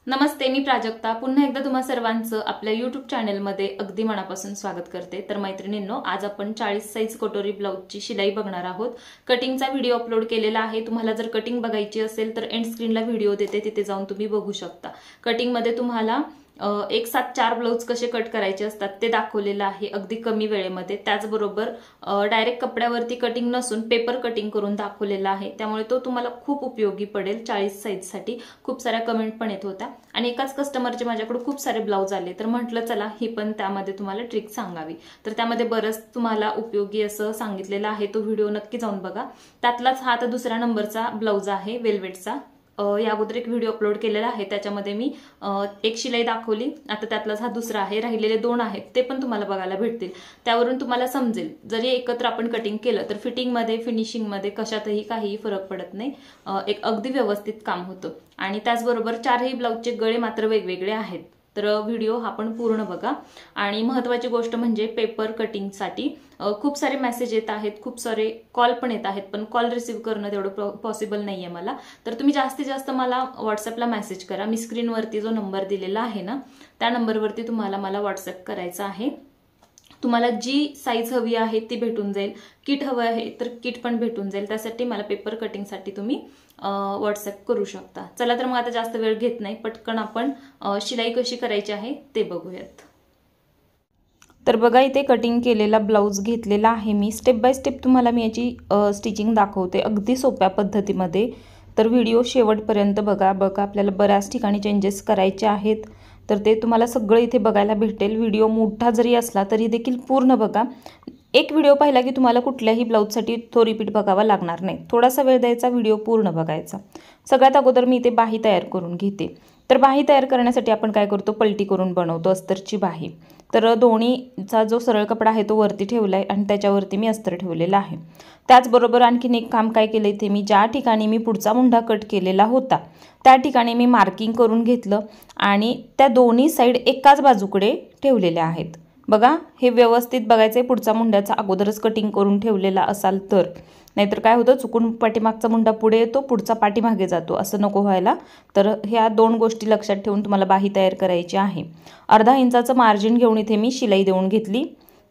नमस्ते, मी प्राजक्ता पुन्हा एकदा तुम्हा सर्वांचं आपल्या YouTube चॅनलमध्ये अगदी मनापासून स्वागत करते। तर मैत्रिणींनो, आज आपण 40 साइज कटोरी ब्लाउजची शिलाई बघणार आहोत। कटिंगचा व्हिडिओ अपलोड केलेला आहे। तुम्हाला जर कटिंग बघायची असेल तर एंड स्क्रीनला व्हिडिओ देते, तिथे जाऊन तुम्ही बघू शकता। कटिंगमध्ये तुम्हाला एक साथ 4 ब्लाउज कसे कट करायचे असतात ते दाखवलेलं आहे अगदी कमी वेळेमध्ये। त्याचबरोबर डायरेक्ट कपड्यावरती कटिंग नसून पेपर कटिंग करून दाखवलेला आहे, त्यामुळे तो तुम्हाला खूप उपयोगी पडेल 40 साइज साठी। खूप साऱ्या कमेंट पण येत होत्या आणि एकाच कस्टमरचे माझ्याकडे खूप सारे ब्लाउज आले, तर म्हटलं चला ही पण त्यामध्ये तुम्हाला ट्रिक सांगावी। तर त्यामध्ये बरंच तुम्हाला उपयोगी असं सांगितलेलं आहे, तो व्हिडिओ नक्की जाऊन बघा। त्यातलाच हा आता दुसरा नंबरचा ब्लाउज आहे वेल्वेटचा। या अगोदर एक व्हिडिओ अपलोड केलेला आहे, त्याच्यामध्ये मी एक शिलाई दाखवली। आता त्यातलाच हा दुसरा आहे, राहिलेले 2 आहेत ते पण तुम्हाला बघायला भेटतील। त्यावरून तुम्हाला समजेल जरी एकत्र आपण कटिंग केलं तर फिटिंग मध्ये फिनिशिंग मध्ये कशातही काही फरक पडत नाही, एक अगदी व्यवस्थित काम होतं। आणि त्याचबरोबर 4ही ब्लाउजचे गळे मात्र वेगवेगळे आहेत, तर व्हिडिओ हा पण पूर्ण बघा। आणि महत्त्वाची गोष्ट म्हणजे पेपर कटिंगसाठी खूप सारे मेसेज येत आहेत, खूप सारे कॉल पण येत आहेत, पण कॉल रिसीव्ह करणं तेवढं पॉसिबल नाहीये मला। तर तुम्ही जास्तीत जास्त मला व्हॉट्सअपला मेसेज करा। मी स्क्रीनवरती जो नंबर दिलेला आहे ना, त्या नंबरवरती तुम्हाला मला व्हॉट्सअप करायचा आहे। तुम्हाला जी साईज हवी आहे ती भेटून जाईल, किट हवं आहे तर किट पण भेटून जाईल। त्यासाठी मला पेपर कटिंगसाठी तुम्ही व्हॉट्सअप करू शकता। चला तर मग आता जास्त वेळ घेत नाही, पटकन आपण शिलाई कशी करायची आहे ते बघूयात। तर बघा, इथे कटिंग केलेला ब्लाउज घेतलेला आहे मी। स्टेप बाय स्टेप तुम्हाला मी याची स्टिचिंग दाखवते अगदी सोप्या पद्धतीमध्ये, तर व्हिडिओ शेवटपर्यंत बघा। आपल्याला बऱ्याच ठिकाणी चेंजेस करायचे आहेत, तर ते तुम्हाला सगळं इथे बघायला भेटेल। व्हिडिओ मोठा जरी असला तरी देखील पूर्ण बघा। एक व्हिडिओ पाहिला की तुम्हाला कुठल्याही ब्लाउजसाठी तो रिपीट बघावा लागणार नाही, थोडासा वेळ द्यायचा, व्हिडिओ पूर्ण बघायचा। सगळ्यात अगोदर मी इथे बाही तयार करून घेते। तर बाही तयार करण्यासाठी आपण काय करतो, पलटी करून बनवतो अस्तरची बाही। तर दोन्हीचा जो सरळ कपडा आहे तो वरती ठेवलाय आणि त्याच्यावरती मी अस्तर ठेवलेला आहे। त्याचबरोबर आणखीन एक काम काय केलं, इथे मी ज्या ठिकाणी मी पुढचा मुंढा कट केलेला होता त्या ठिकाणी मी मार्किंग करून घेतलं आणि त्या दोन्ही साइड एकाच बाजूकडे ठेवलेल्या आहेत। बघा, हे व्यवस्थित बघायचंय, पुढचा मुंड्याचा अगोदरच कटिंग करून ठेवलेला असाल तर, नाहीतर काय होतं, चुकून पाठीमागचा मुंडा पुढे येतो, पुढचा पाठीमागे जातो, असं नको व्हायला। तर ह्या 2 गोष्टी लक्षात ठेवून तुम्हाला बाही तयार करायची आहे। अर्धा इंचाचं मार्जिन घेऊन इथे मी शिलाई देऊन घेतली।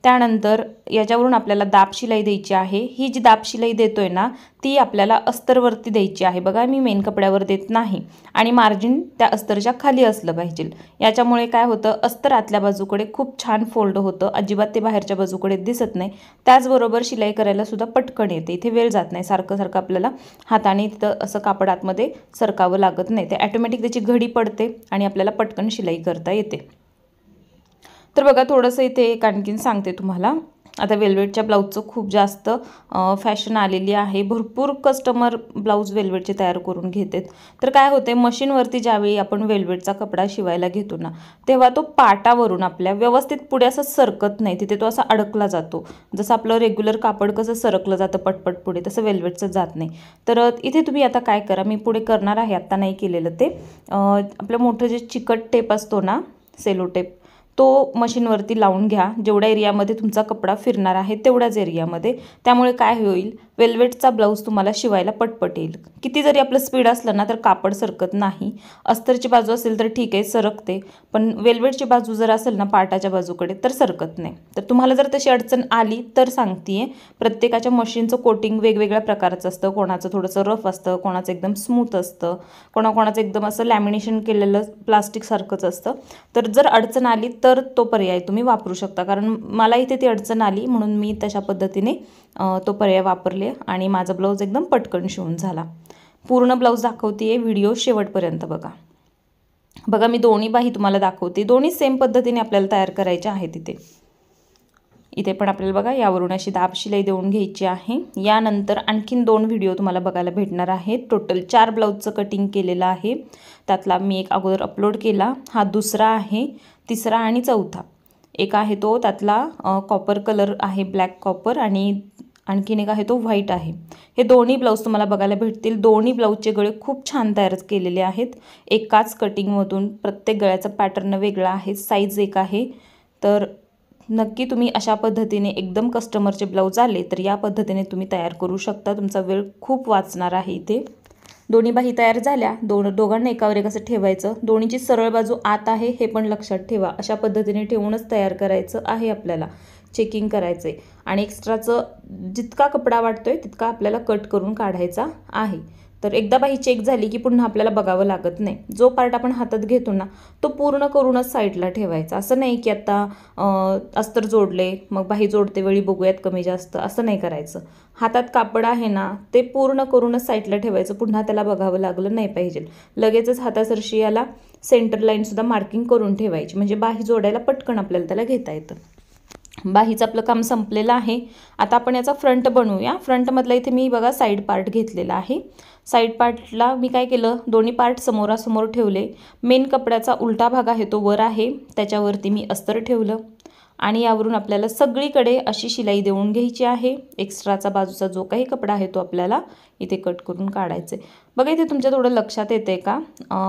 त्यानंतर याच्यावरून आपल्याला दाब शिलाई द्यायची आहे। ही जी दाब शिलाई देतोय ना, ती आपल्याला अस्तरवरती द्यायची आहे। बघा, मी मेन कपड्यावर देत नाही आणि मार्जिन त्या अस्तरच्या खाली असलं पाहिजे। याच्यामुळे काय होतं, अस्तर आतल्या बाजूकडे खूप छान फोल्ड होतं, अजिबात ते बाहेरच्या बाजूकडे दिसत नाही। त्याचबरोबर शिलाई करायला सुद्धा पटकन येते, इथे वेळ जात नाही, सारखं सारखं आपल्याला हाताने तिथं असं कापड आतमध्ये सरकावं लागत नाही, ते ऑटोमॅटिक त्याची घडी पडते आणि आपल्याला पटकन शिलाई करता येते। तर बघा, थोडंसं इथे एक आणखीन सांगते तुम्हाला। आता वेल्वेटच्या ब्लाउजचं खूप जास्त फॅशन आलेली आहे, भरपूर कस्टमर ब्लाउज वेल्वेटचे तयार करून घेतात। तर काय होते, मशीनवरती ज्यावेळी आपण वेल्वेटचा कपडा शिवायला घेतो ना, तेव्हा तो पाटावरून आपल्या व्यवस्थित पुढे असं सरकत नाही, तिथे तो असा अडकला जातो। जसं आपलं रेग्युलर कापड कसं सरकलं जातं पटपट पुढे, तसं वेल्वेटचं जात नाही। तर इथे तुम्ही आता काय करा, मी पुढे करणार आहे, आता नाही केलेलं ते, आपलं मोठं जे चिकट टेप असतो ना, सेलो टेप, तो मशीनवरती लावून घ्या। जेवढ्या एरियामध्ये तुमचा कपडा फिरणार आहे तेवढ्याच एरियामध्ये, त्यामुळे काय होईल, वेल्वेटचा ब्लाउज तुम्हाला शिवायला पटपट येईल। किती जरी आपलं स्पीड असलं ना तर कापड सरकत नाही। अस्तरची बाजू असेल तर ठीक आहे, सरकते, पण वेल्वेटची बाजू जर असेल ना पाटाच्या बाजूकडे तर सरकत नाही। तर तुम्हाला जर तशी अडचण आली तर सांगतेय, प्रत्येकाच्या मशीनचं कोटिंग वेगवेगळ्या प्रकारचं असतं, कोणाचं थोडंसं रफ असतं, कोणाचं एकदम स्मूथ असतं, कोणाचं एकदम असं लॅमिनेशन केलेलं प्लास्टिक सारखंच असतं। तर जर अडचण आली तर तो पर्याय तुम्ही वापरू शकता, कारण मला इथे ती अडचण आली म्हणून मी तशा पद्धतीने तो पर्याय वापरले आणि माझा ब्लाउज एकदम पटकन शिवून झाला। पूर्ण ब्लाउज दाखवतेय, व्हिडिओ शेवटपर्यंत बघा। बघा, मी दोन्ही बाही तुम्हाला दाखवते, दोन्ही सेम पद्धतीने आपल्याला तयार करायच्या आहेत। इथे पण आपल्याला बघा यावरून अशी दाब शिलाई देऊन घ्यायची आहे। यानंतर आणखीन 2 व्हिडिओ तुम्हाला बघायला भेटणार आहेत। टोटल 4 ब्लाउजचं कटिंग केलेलं आहे, त्यातला मी एक अगोदर अपलोड केला, हा दुसरा आहे, तिसरा आणि चौथा एक आहे तो, त्यातला कॉपर कलर आहे, ब्लॅक कॉपर, आणि आणखीन एक आहे तो व्हाईट आहे। हे दोन्ही ब्लाउज तुम्हाला बघायला भेटतील। दोन्ही ब्लाउजचे गळे खूप छान तयार केलेले आहेत, एकाच कटिंगमधून। प्रत्येक गळ्याचा पॅटर्न वेगळा आहे, साईज एक आहे। तर नक्की तुम्ही अशा पद्धतीने एकदम कस्टमरचे ब्लाउज आले तर या पद्धतीने तुम्ही तयार करू शकता, तुमचा वेळ खूप वाचणार आहे इथे। दोन्ही बाही तयार झाल्या, दोघांना एकावर एक असं ठेवायचं, दोन्हीची सरळ बाजू आत आहे हे पण लक्षात ठेवा, अशा पद्धतीने ठेवूनच तयार करायचं आहे आपल्याला, चेकिंग करायचं आहे. आणि एक्स्ट्राचं जितका कपडा वाटतोय तितका आपल्याला कट करून काढायचा आहे. तर एकदा बाही चेक झाली की पुन्हा आपल्याला बघावं लागत नाही. जो पार्ट आपण हातात घेतो ना तो पूर्ण करूनच साईडला ठेवायचा. असं नाही की आता अस्तर जोडले मग बाही जोडते वेळी बघूयात कमी जास्त, असं नाही करायचं. हातात कापड आहे ना ते पूर्ण करूनच साईडला ठेवायचं, पुन्हा त्याला बघावं लागलं नाही पाहिजे. लगेचच हातासरशी याला सेंटर लाईनसुद्धा मार्किंग करून ठेवायची, म्हणजे बाही जोडायला पटकन आपल्याला त्याला घेता येतं. बाहीचं आपलं काम संपलेलं आहे. आता आपण याचा फ्रंट बनवूया. फ्रंटमधला इथे मी बघा साईड पार्ट घेतलेला आहे. साईड पार्टला मी काय केलं, दोन्ही पार्ट समोरासमोर ठेवले. मेन कपड्याचा उलटा भाग आहे तो वर आहे, त्याच्यावरती मी अस्तर ठेवलं आणि यावरून आपल्याला सगळीकडे अशी शिलाई देऊन घ्यायची आहे. एक्स्ट्राचा बाजूचा जो काही कपडा आहे तो आपल्याला इथे कट करून काढायचा आहे. बघा इथे तुमच्या थोडं लक्षात येते का,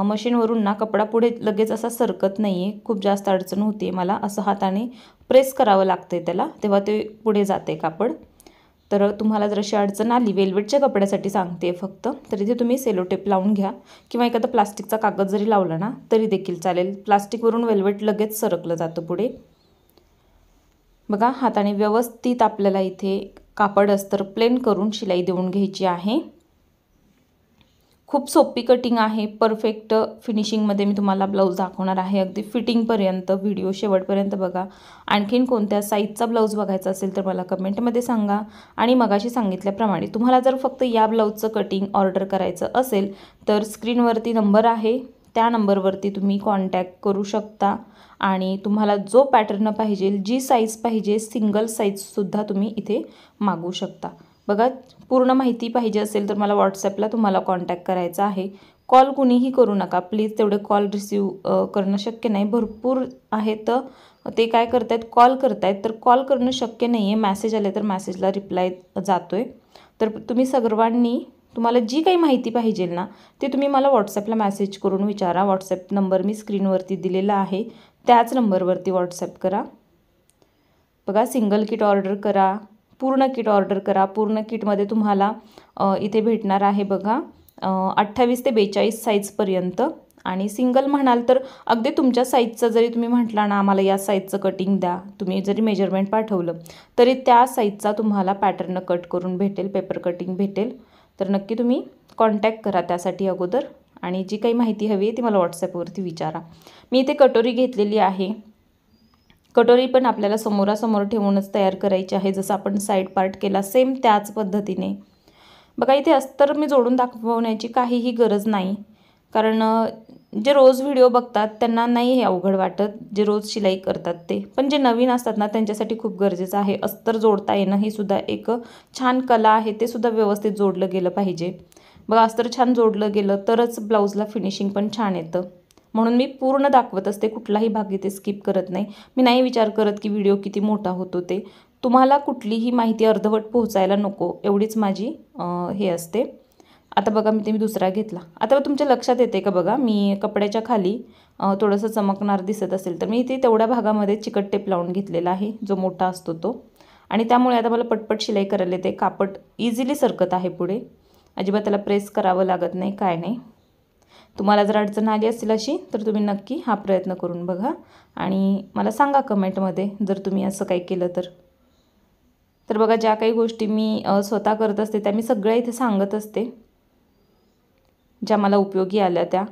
मशीनवरून ना कपडा पुढे लगेच असा सरकत नाही आहे. खूप जास्त अडचण होते मला, असं हाताने प्रेस करावं लागते त्याला, तेव्हा ते पुढे जाते कापड. तर तुम्हाला जर अशी अडचण आली, वेल्वेटच्या कपड्यासाठी सांगते फक्त, तर इथे तुम्ही सेलोटेप लावून घ्या किंवा एखादा प्लास्टिकचा कागद जरी लावला ना तरी देखील चालेल. प्लास्टिकवरून वेल्वेट लगेच सरकलं जातं पुढे. बघा हाताने व्यवस्थित आपल्याला इथे कापड अस्तर प्लेन करून शिलाई देऊन घ्यायची आहे. खूप सोपी कटिंग आहे, परफेक्ट फिनिशिंगमध्ये मी तुम्हाला ब्लाऊज दाखवणार आहे, अगदी फिटिंगपर्यंत. व्हिडिओ शेवटपर्यंत बघा. आणखीन कोणत्या साईजचा ब्लाऊज बघायचा असेल तर मला कमेंटमध्ये सांगा. आणि मगाशी सांगितल्याप्रमाणे तुम्हाला जर फक्त या ब्लाऊजचं कटिंग ऑर्डर करायचं असेल तर स्क्रीनवरती नंबर आहे, त्या नंबरवरती तुम्ही कॉन्टॅक्ट करू शकता. आणि तुम्हाला जो पॅटर्न पाहिजे, जी साईज पाहिजे, सिंगल साईजसुद्धा तुम्ही इथे मागवू शकता. बघा पूर्ण माहिती पाहिजे असेल तर मला व्हॉट्सॲपला तुम्हाला कॉन्टॅक्ट करायचा आहे. कॉल कुणीही करू नका प्लीज, तेवढे कॉल रिसीव करणं शक्य नाही. भरपूर आहेत ते काय करतायत, कॉल करतायत, तर कॉल करणं शक्य नाही आहे. मेसेज आले तर मेसेजला रिप्लाय जातो आहे. तर तुम्ही सर्वांनी तुम्हाला जी काही माहिती पाहिजे ना ती तुम्ही मला व्हॉट्सॲपला मेसेज करून विचारा. व्हॉट्सॲप नंबर मी स्क्रीनवरती दिलेला आहे, त्याच नंबरवरती व्हॉट्सॲप करा. बघा सिंगल किट ऑर्डर करा, पूर्ण किट ऑर्डर करा. पूर्ण किटमध्ये तुम्हाला इथे भेटणार आहे बघा 28 ते 42 साईजपर्यंत. आणि सिंगल म्हणाल तर अगदी तुमच्या साईजचं जरी तुम्ही म्हटला ना आम्हाला या साईजचं कटिंग द्या, तुम्ही जरी मेजरमेंट पाठवलं तरी त्या साईजचा तुम्हाला पॅटर्न कट करून भेटेल, पेपर कटिंग भेटेल. तर नक्की तुम्ही कॉन्टॅक्ट करा त्यासाठी अगोदर. आणि जी काही माहिती हवी आहे ती मला व्हॉट्सॲपवरती विचारा. मी इथे कटोरी घेतलेली आहे. कटोरी पण आपल्याला समोरासमोर ठेवूनच तयार करायची आहे, जसं आपण साईड पार्ट केला सेम त्याच पद्धतीने. बघा इथे अस्तर मी जोडून दाखवण्याची काहीही गरज नाही, कारण जे रोज व्हिडिओ बघतात त्यांना नाही हे अवघड वाटत, जे रोज शिलाई करतात ते. पण जे नवीन असतात ना त्यांच्यासाठी खूप गरजेचं आहे अस्तर जोडता येणं. ही सुद्धा एक छान कला आहे, ते सुद्धा व्यवस्थित जोडलं गेलं पाहिजे. बघा अस्तर छान जोडलं गेलं तरच ब्लाऊजला फिनिशिंग पण छान येतं. म्हणून मी पूर्ण दाखवत असते, कुठलाही भाग इथे स्किप करत नाही. मी नाही विचार करत की व्हिडिओ किती मोठा होतो ते. तुम्हाला कुठलीही माहिती अर्धवट पोहोचायला नको एवढीच माझी हे असते. आता बघा मी दुसरा घेतला. आता तुमच्या लक्षात येते का बघा, मी कपड्याच्या खाली थोडंसं चमकणार दिसत असेल तर मी इथे तेवढ्या भागामध्ये चिकट टेप लावून घेतलेला आहे, जो मोठा असतो तो. आणि त्यामुळे आता मला पटपट शिलाई करायला येते. कापड इझिली सरकत आहे पुढे, अजिबात त्याला प्रेस करावं लागत नाही, काय नाही. तुम्हाला जर अडचण आली असेल अशी तर तुम्ही नक्की हा प्रयत्न करून बघा आणि मला सांगा कमेंटमध्ये जर तुम्ही असं काही केलं तर. तर बघा ज्या काही गोष्टी मी स्वतः करत असते त्या मी सगळ्या इथे सांगत असते, ज्या मला उपयोगी आल्या त्या,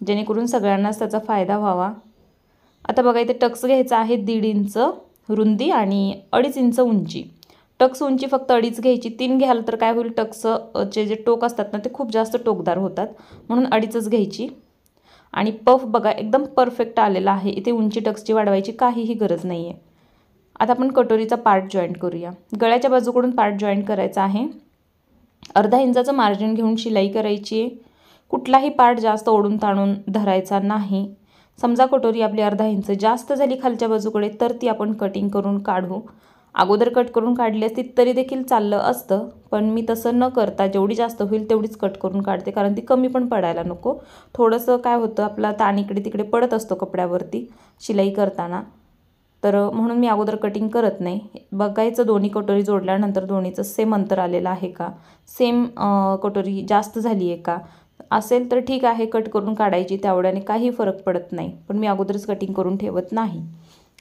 जेणेकरून सगळ्यांनाच त्याचा फायदा व्हावा. आता बघा इथे टक्स घ्यायचा आहे 1.5 इंच रुंदी आणि 2.5 इंच उंची. टक्स उंची फक्त 2.5 घ्यायची. 3 घ्याल तर काय होईल, टक्सचे जे टोक असतात ना ते खूप जास्त टोकदार होतात, म्हणून 2.5च घ्यायची. आणि पफ बघा एकदम परफेक्ट आलेला आहे, इथे उंची टक्सची वाढवायची काहीही गरज नाही आहे. आता आपण कटोरीचा पार्ट जॉईंट करूया. गळ्याच्या बाजूकडून पार्ट जॉईंट करायचा आहे. अर्धा इंचाचं मार्जिन घेऊन शिलाई करायची आहे. कुठलाही पार्ट जास्त ओढून ताणून धरायचा नाही. समजा कटोरी आपली अर्धा इंच जास्त झाली खालच्या बाजूकडे तर ती आपण कटिंग करून काढू. अगोदर कट करून काढली असती तरी देखील चाललं असतं, पण मी तसं न करता जेवढी जास्त होईल तेवढीच कट करून काढते, कारण ती कमी पण पडायला नको. थोडंसं काय होतं, आपला ताण इकडे तिकडे पडत असतो कपड्यावरती शिलाई करताना, तर म्हणून मी अगोदर कटिंग करत नाही. बघायचं दोन्ही कटोरी जोडल्यानंतर दोन्हीचं सेम अंतर आलेलं आहे का, सेम कटोरी जास्त झाली आहे का, असेल तर ठीक आहे, कट करून काढायची, त्यावढ्याने काही फरक पडत नाही. पण मी अगोदरच कटिंग करून ठेवत नाही,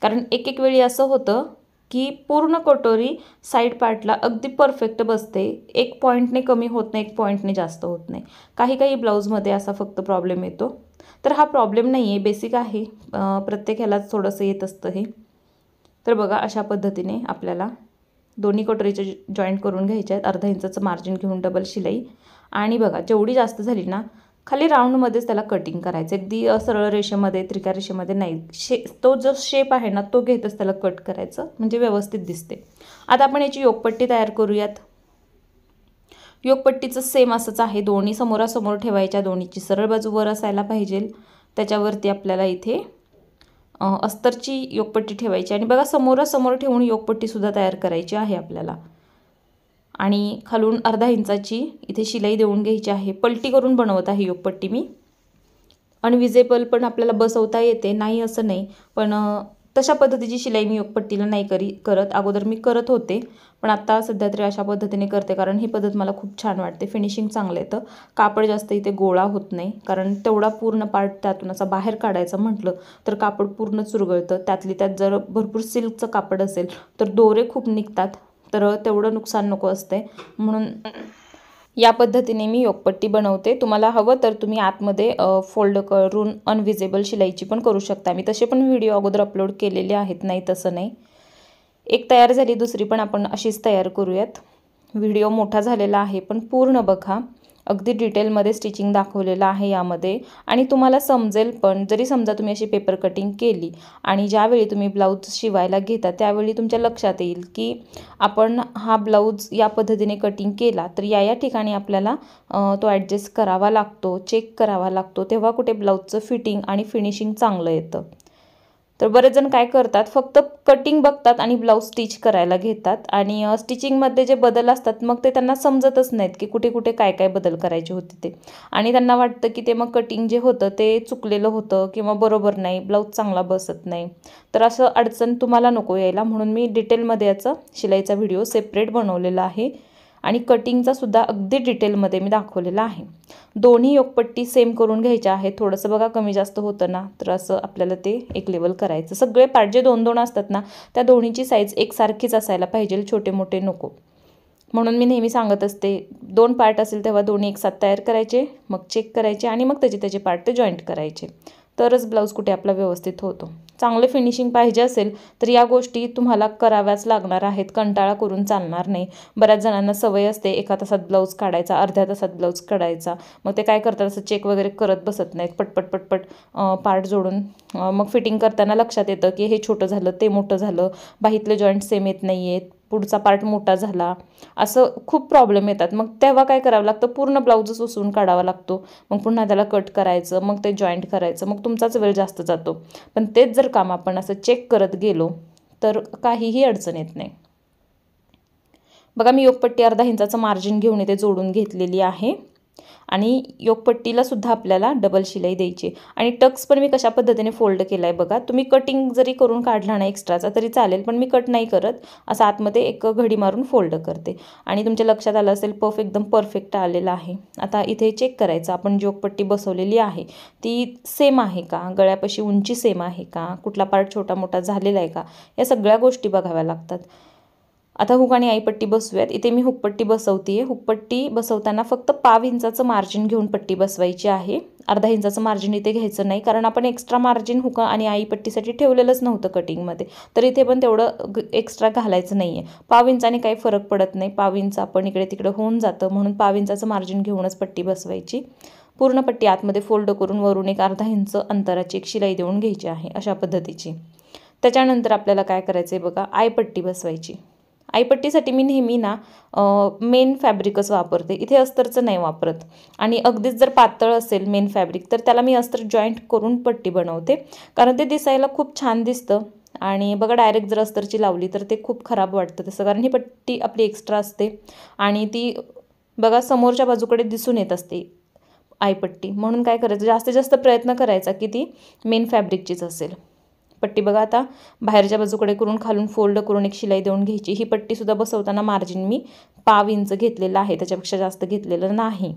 कारण एक एक वेळी असं होतं की पूर्ण कटोरी साईड पार्टला अगदी परफेक्ट बसते, एक पॉईंटने कमी होत नाही, एक पॉईंटने जास्त होत नाही. काही काही ब्लाऊजमध्ये असा फक्त प्रॉब्लेम येतो. तर हा प्रॉब्लेम नाही आहे, बेसिक आहे, प्रत्येक ह्यालाच थोडंसं येत असतं हे. तर बघा अशा पद्धतीने आपल्याला दोन्ही कटोरीचे जॉईंट करून घ्यायचे आहेत. अर्धा इंचाचं मार्जिन घेऊन डबल शिलाई. आणि बघा जेवढी जास्त झाली ना, खाली राऊंडमध्येच त्याला कटिंग करायचं, अगदी सरळ रेषेमध्ये त्रिका रेषेमध्ये नाही. तो जो शेप आहे ना तो घेतच त्याला कट करायचं, म्हणजे व्यवस्थित दिसते. आता आपण याची योगपट्टी तयार करूयात. योगपट्टीचं सेम असंच आहे, दोन्ही समोरासमोर ठेवायच्या, दोन्हीची सरळ बाजू वर असायला पाहिजे. त्याच्यावरती आपल्याला इथे अस्तरची योगपट्टी ठेवायची आणि बघा समोरासमोर ठेवून योगपट्टीसुद्धा तयार करायची आहे आपल्याला. आणि खालून अर्धा इंचाची इथे शिलाई देऊन घ्यायची आहे. पलटी करून बनवत आहे योगपट्टी मी. अनविजेबल पण आपल्याला बसवता येते, नाही असं नाही, पण तशा पद्धतीची शिलाई मी योगपट्टीला नाही करत. अगोदर मी करत होते, पण आता सध्या तरी अशा पद्धतीने करते, कारण ही पद्धत मला खूप छान वाटते. फिनिशिंग चांगलं येतं, कापड जास्त इथे गोळा होत नाही, कारण तेवढा पूर्ण पार्ट त्यातून असा बाहेर काढायचं म्हटलं तर कापड पूर्ण चुरगळतं. त्यातली त्यात जर भरपूर सिल्कचं कापड असेल तर दोरे खूप निघतात, तर तेवढं नुकसान नको असते. म्हणून या पद्धतीने मी योगपट्टी बनवते. तुम्हाला हवं तर तुम्ही आतमध्ये फोल्ड करून अनविजेबल शिलाईची पण करू शकता. मी तसे पण व्हिडिओ अगोदर अपलोड केलेले आहेत, नाही तसं नाही. एक तयार झाली, दुसरी पण आपण अशीच तयार करूयात. व्हिडिओ मोठा झालेला आहे, पण पूर्ण बघा, अगदी डिटेलमध्ये स्टिचिंग दाखवलेलं आहे यामध्ये. आणि तुम्हाला समजेल पण, जरी समजा तुम्ही अशी पेपर कटिंग केली आणि ज्यावेळी तुम्ही ब्लाऊज शिवायला घेता त्यावेळी तुमच्या लक्षात येईल की आपण हा ब्लाऊज या पद्धतीने कटिंग केला तर या ठिकाणी आपल्याला तो ॲडजस्ट करावा लागतो, चेक करावा लागतो, तेव्हा कुठे ब्लाऊजचं फिटिंग आणि फिनिशिंग चांगलं येतं. तर बरेच जण काय करतात, फक्त कटिंग बघतात आणि ब्लाऊज स्टिच करायला घेतात, आणि स्टिचिंगमध्ये जे बदल असतात मग ते त्यांना समजतच नाहीत की कुठे कुठे काय काय बदल करायचे होते ते. आणि त्यांना वाटतं की ते मग कटिंग जे होतं ते चुकलेलं होतं किंवा बरोबर नाही, ब्लाऊज चांगला बसत नाही. तर असं अडचण तुम्हाला नको यायला, म्हणून मी डिटेलमध्ये याचा शिलाईचा व्हिडिओ सेपरेट बनवलेला आहे आणि कटिंगचा सुद्धा अगदी डिटेलमध्ये मी दाखवलेला आहे. दोन्ही योगपट्टी सेम करून घ्यायच्या आहेत. थोडंसं बघा कमी जास्त होतं ना, तर असं आपल्याला ते एक लेवल करायचं. सगळे पार्ट जे दोन दोन असतात ना, त्या दोन्हीची साईज एकसारखीच असायला पाहिजे, छोटे मोठे नको. म्हणून मी नेहमी सांगत असते, दोन पार्ट असेल तेव्हा दोन्ही एकसाथ तयार करायचे, मग चेक करायचे आणि मग त्याचे पार्ट ते जॉईंट करायचे, तरच ब्लाऊज कुठे आपला व्यवस्थित होतो. चांगले फिनिशिंग पाहिजे असेल तर या गोष्टी तुम्हाला कराव्याच लागणार आहेत, कंटाळा करून चालणार नाही. बऱ्याच जणांना सवय असते एका तासात ब्लाऊज काढायचा, अर्ध्या तासात ब्लाऊज काढायचा, मग ते काय करतात, असं चेक वगैरे करत बसत नाहीत, पटपट पटपट पार्ट जोडून मग फिटिंग करताना लक्षात येतं की हे छोटं झालं, ते मोठं झालं, बाहीतले जॉईंट सेम येत नाही आहेत, पुढचा पार्ट मोठा झाला, असं खूप प्रॉब्लेम येतात. मग तेव्हा काय करावं लागतं, पूर्ण ब्लाऊजच उचलून काढावा लागतो, मग पुन्हा त्याला कट करायचं, मग ते जॉईंट करायचं, मग तुमचाच वेळ जास्त जातो. पण तेच जर काम आपण असं चेक करत गेलो तर काहीही अडचण येत नाही. बघा मी योगपट्टी अर्धा इंचाचं मार्जिन घेऊन इथे जोडून घेतलेली आहे आणि योगपट्टीला सुद्धा आपल्याला डबल शिलाई द्यायची. आणि टक्स पण मी कशा पद्धतीने फोल्ड केला आहे बघा. तुम्ही कटिंग जरी करून काढला ना एक्स्ट्राचा तरी चालेल, पण मी कट नाही करत, असं आतमध्ये एक घडी मारून फोल्ड करते. आणि तुमच्या लक्षात आलं असेल पफ एकदम परफेक्ट आलेला आहे. आता इथे चेक करायचं, आपण जी योगपट्टी बसवलेली आहे ती सेम आहे का, गळ्यापाशी उंची सेम आहे का, कुठला पार्ट छोटा मोठा झालेला आहे का, या सगळ्या गोष्टी बघाव्या लागतात. आता हुक आणि आईपट्टी बसवूयात. इथे मी हुकपट्टी बसवते. हुकपट्टी बसवताना फक्त पाव इंचाचं मार्जिन घेऊन पट्टी बसवायची आहे. अर्धा इंचाचं मार्जिन इथे घ्यायचं नाही, कारण आपण एक्स्ट्रा मार्जिन हुक आणि आईपट्टीसाठी ठेवलेलंच नव्हतं कटिंगमध्ये, तर इथे पण तेवढं एक्स्ट्रा घालायचं नाही आहे. पाव इंचाने काही फरक पडत नाही, पाव इंच आपण इकडे तिकडे होऊन जातं, म्हणून पाव इंचाचं मार्जिन घेऊनच पट्टी बसवायची. पूर्ण पट्टी आतमध्ये फोल्ड करून वरून एक अर्धा इंच अंतराची एक शिलाई देऊन घ्यायची आहे अशा पद्धतीची. त्याच्यानंतर आपल्याला काय करायचं आहे बघा, आईपट्टी बसवायची. आईपट्टीसाठी मी नेहमी ना मेन फॅब्रिकच वापरते, इथे अस्तरचं नाही वापरत. आणि अगदीच जर पातळ असेल मेन फॅब्रिक तर त्याला मी अस्तर जॉईंट करून पट्टी बनवते, कारण ते दिसायला खूप छान दिसतं. आणि बघा डायरेक्ट जर अस्तरची लावली तर ते खूप खराब वाटतं तसं, कारण ही पट्टी आपली एक्स्ट्रा असते आणि ती बघा समोरच्या बाजूकडे दिसून येत असते आईपट्टी. म्हणून काय करायचं, जास्तीत जास्त प्रयत्न करायचा की ती मेन फॅब्रिकचीच असेल. पट्टी बघा आता बाहेरच्या बाजूकडे करून खालून फोल्ड करून एक शिलाई देऊन घ्यायची. ही पट्टीसुद्धा बसवताना मार्जिन मी पाव इंच घेतलेलं आहे, त्याच्यापेक्षा जास्त घेतलेलं नाही.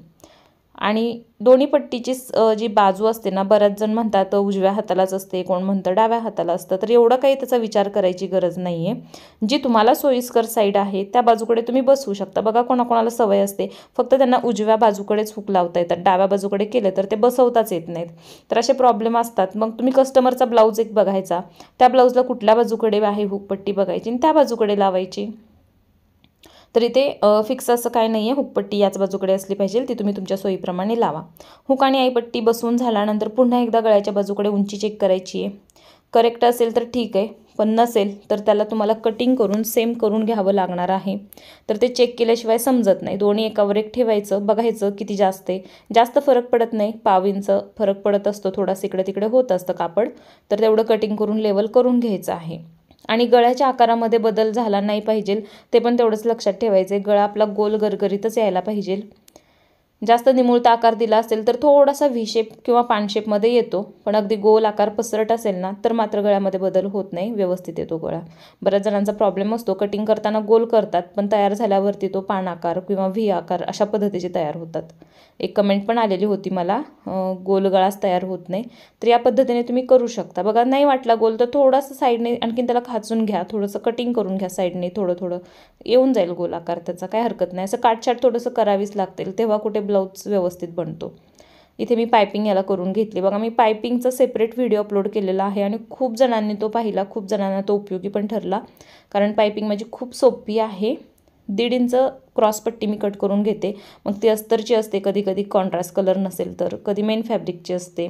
आणि दोन्ही पट्टीची जी बाजू असते ना, बऱ्याच जण म्हणतात उजव्या हातालाच असते, कोण म्हणतं डाव्या हाताला असतं, तर एवढं काही त्याचा विचार करायची गरज नाही आहे. जी तुम्हाला सोयीस्कर साईड आहे त्या बाजूकडे तुम्ही बसवू शकता. बघा कोणाकोणाला सवय असते फक्त त्यांना उजव्या बाजूकडेच हुक लावता येतात, डाव्या बाजूकडे केलं तर ते बसवताच येत नाहीत, तर असे प्रॉब्लेम असतात. मग तुम्ही कस्टमरचा ब्लाऊज एक बघायचा, त्या ब्लाऊजला कुठल्या बाजूकडे आहे हुक पट्टी बघायची आणि त्या बाजूकडे लावायची. तर इथे फिक्स असं काय नाही आहे, हुकपट्टी याच बाजूकडे असली पाहिजे, ती तुम्ही तुमच्या सोयीप्रमाणे लावा. हुक आणि आईपट्टी बसवून झाल्यानंतर पुन्हा एकदा गळ्याच्या बाजूकडे उंची चेक करायची आहे. करेक्ट असेल तर ठीक आहे, पण नसेल तर त्याला तुम्हाला कटिंग करून सेम करून घ्यावं लागणार आहे. तर ते चेक केल्याशिवाय समजत नाही. दोन्ही एकावर एक ठेवायचं, बघायचं किती जास्त आहे. जास्त फरक पडत नाही, पाव इंच फरक पडत असतो, थोडासा इकडे तिकडे होत असतं कापड, तर तेवढं कटिंग करून लेवल करून घ्यायचं आहे. आणि गळ्याच्या आकारामध्ये बदल झाला नाही पाहिजे, ते पण तेवढंच लक्षात ठेवायचं आहे. गळा आपला गोल गरगरीतच यायला पाहिजे. जास्त निमुळता आकार दिला असेल तर थोडासा व्ही शेप किंवा पान शेपमध्ये येतो, पण अगदी गोल आकार पसरट असेल ना तर मात्र गळ्यामध्ये बदल होत नाही, व्यवस्थित येतो गळा. बऱ्याच जणांचा प्रॉब्लेम असतो, कटिंग करताना गोल करतात पण तयार झाल्यावरती तो पान आकार किंवा व्ही आकार अशा पद्धतीचे तयार होतात. एक कमेंट पण आलेली होती मला, गोल गळाच तयार होत नाही. तर या पद्धतीने तुम्ही करू शकता. बघा नाही वाटला गोल तर थोडासा साईडने आणखीन त्याला खाचून घ्या, थोडंसं कटिंग करून घ्या साईडने, थोडं थोडं येऊन जाईल गोल आकार, त्याचा काय हरकत नाही. असं काटछाट थोडंसं करावीच लागतील, तेव्हा कुठे ब्लाऊज व्यवस्थित बनतो. इथे मी पायपिंग याला करून घेतली. बघा मी पायपिंगचा सेपरेट व्हिडिओ अपलोड केलेला आहे आणि खूप जणांनी तो पाहिला, खूप जणांना तो उपयोगी पण ठरला, कारण पायपिंग माझी खूप सोपी आहे. 1.5 इंच क्रॉसपट्टी मी कट करून घेते. मग ती अस्तरची असते, कधी कधी कॉन्ट्रास्ट कलर नसेल तर कधी मेन फॅब्रिकची असते.